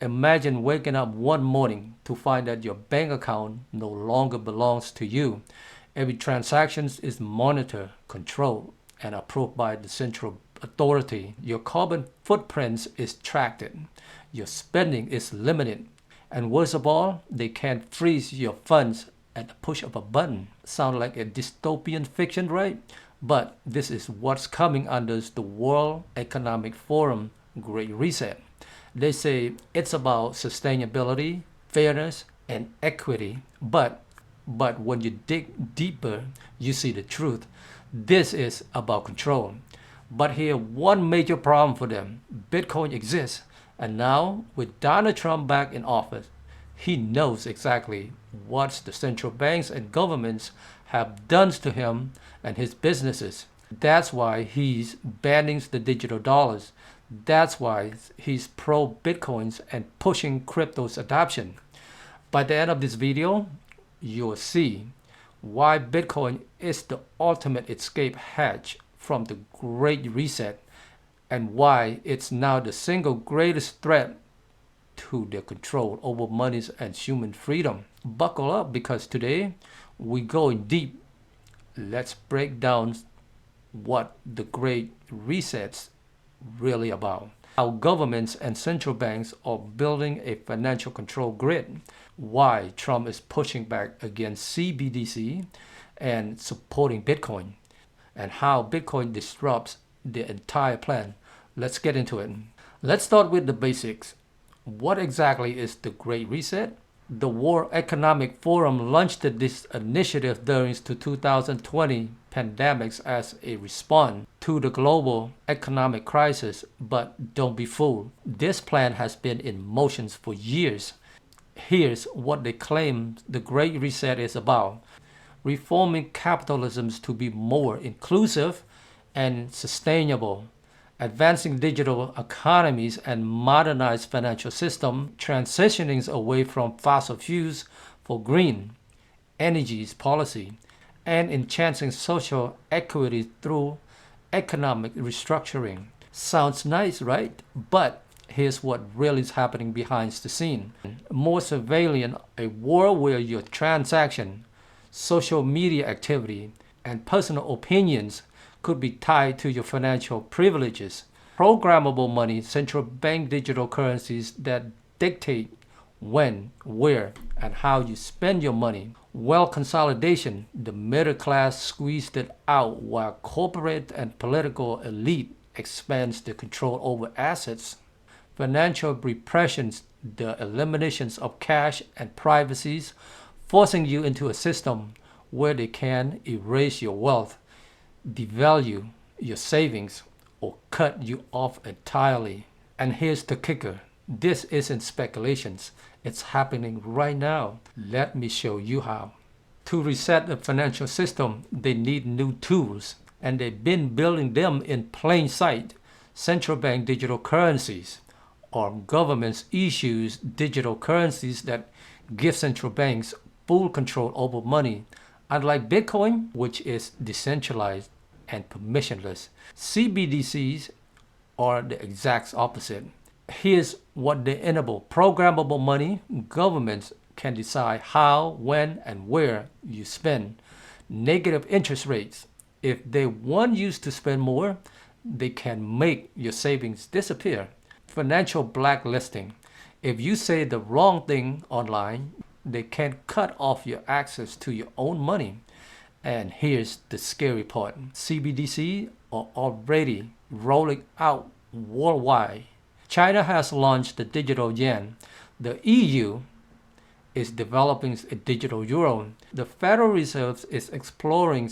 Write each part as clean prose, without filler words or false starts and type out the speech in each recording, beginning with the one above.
Imagine waking up one morning to find that your bank account no longer belongs to you. Every transaction is monitored, controlled, and approved by the central authority. Your carbon footprint is tracked. Your spending is limited. And worst of all, they can freeze your funds at the push of a button. Sound like a dystopian fiction, right? But this is what's coming under the World Economic Forum Great Reset. They say it's about sustainability, fairness, and equity. But when you dig deeper, you see the truth. This is about control. But here, one major problem for them. Bitcoin exists. And now, with Donald Trump back in office, he knows exactly what the central banks and governments have done to him and his businesses. That's why he's banning the digital dollars. That's why he's pro-Bitcoins and pushing crypto's adoption. By the end of this video, you'll see why Bitcoin is the ultimate escape hatch from the Great Reset and why it's now the single greatest threat to their control over monies and human freedom. Buckle up because today we're going deep. Let's break down what the Great Reset's really about. How governments and central banks are building a financial control grid. Why Trump is pushing back against CBDC and supporting Bitcoin. And how Bitcoin disrupts the entire plan. Let's get into it. Let's start with the basics. What exactly is the Great Reset? The World Economic Forum launched this initiative during the 2020 pandemic as a response to the global economic crisis. But don't be fooled. This plan has been in motion for years. Here's what they claim the Great Reset is about. Reforming capitalism to be more inclusive and sustainable, advancing digital economies and modernized financial system, transitioning away from fossil fuels for green energies policy, and enhancing social equity through economic restructuring. Sounds nice, right? But here's what really is happening behind the scene. More surveillance, a world where your transaction, social media activity, and personal opinions could be tied to your financial privileges. Programmable money, central bank digital currencies that dictate when, where, and how you spend your money. Wealth consolidation, the middle class squeezed it out while corporate and political elite expands the control over assets. Financial repressions, the eliminations of cash and privacies, forcing you into a system where they can erase your wealth, devalue your savings, or cut you off entirely. And here's the kicker. This isn't speculations. It's happening right now. Let me show you how. To reset the financial system, they need new tools, and they've been building them in plain sight. Central bank digital currencies, or governments issues digital currencies that give central banks full control over money. Unlike Bitcoin, which is decentralized and permissionless, CBDCs are the exact opposite. Here's what they enable. Programmable money. Governments can decide how, when, and where you spend. Negative interest rates. If they want you to spend more, they can make your savings disappear. Financial blacklisting. If you say the wrong thing online, they can cut off your access to your own money. And here's the scary part. CBDC are already rolling out worldwide. China has launched the digital yuan. The EU is developing a digital euro. The Federal Reserve is exploring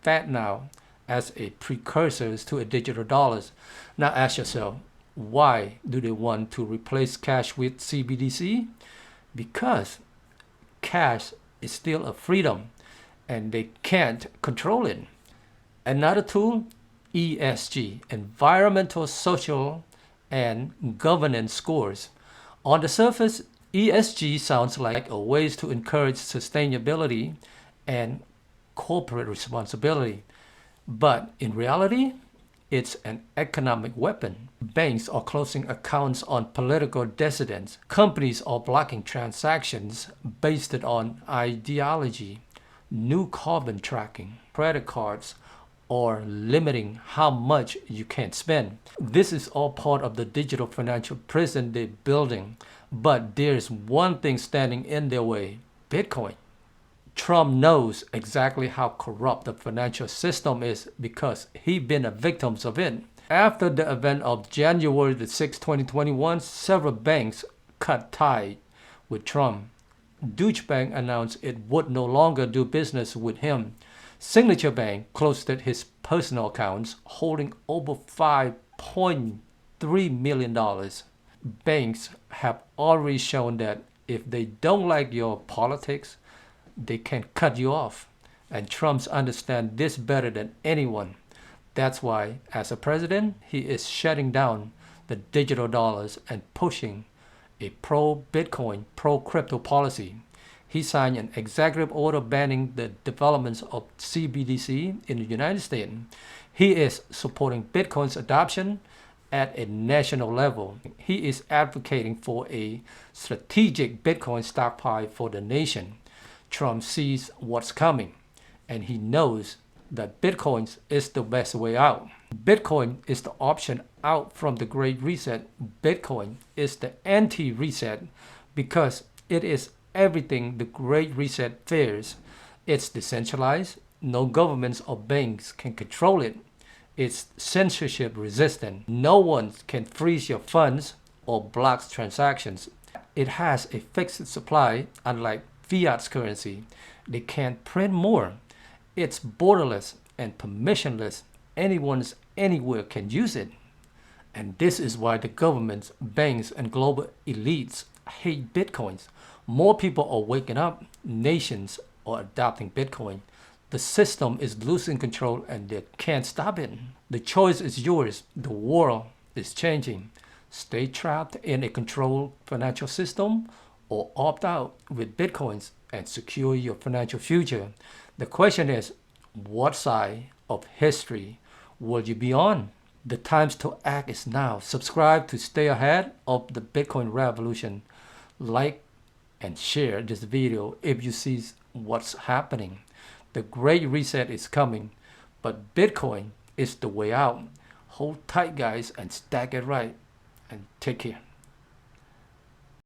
fiat now as a precursor to a digital dollars. Now ask yourself, why do they want to replace cash with CBDC? Because cash is still a freedom and they can't control it. Another tool, ESG, environmental, social, and governance scores. On the surface, ESG sounds like a way to encourage sustainability and corporate responsibility. But in reality, It's an economic weapon. Banks are closing accounts on political dissidents. Companies are blocking transactions based on ideology. New carbon tracking, credit cards, or limiting how much you can spend. This is all part of the digital financial prison they're building. But there's one thing standing in their way: Bitcoin. Trump knows exactly how corrupt the financial system is because he's been a victim of it. After the event of January the 6th, 2021, several banks cut ties with Trump. Deutsche Bank announced it would no longer do business with him. Signature Bank closed his personal accounts, holding over $5.3 million. Banks have already shown that if they don't like your politics, they can cut you off. And Trump understands this better than anyone. That's why, as a president, he is shutting down the digital dollars and pushing a pro-Bitcoin, pro-crypto policy. He signed an executive order banning the developments of CBDC in the United States. He is supporting Bitcoin's adoption at a national level. He is advocating for a strategic Bitcoin stockpile for the nation. Trump sees what's coming, and he knows that Bitcoin is the best way out. Bitcoin is the option out from the Great Reset. Bitcoin is the anti-reset because it is everything the Great Reset fears. It's decentralized. No governments or banks can control it. It's censorship resistant. No one can freeze your funds or block transactions. It has a fixed supply, unlike fiat currency. They can't print more. It's borderless and permissionless. Anyone anywhere can use it. And this is why the governments, banks, and global elites hate Bitcoins. More people are waking up. Nations are adopting Bitcoin. The system is losing control and they can't stop it. The choice is yours. The world is changing. Stay trapped in a controlled financial system or opt out with Bitcoins and secure your financial future. The question is, what side of history will you be on? The times to act is now. Subscribe to stay ahead of the Bitcoin revolution. Like and share this video if you see what's happening. The Great Reset is coming, but Bitcoin is the way out. Hold tight, guys, and stack it right. And take care.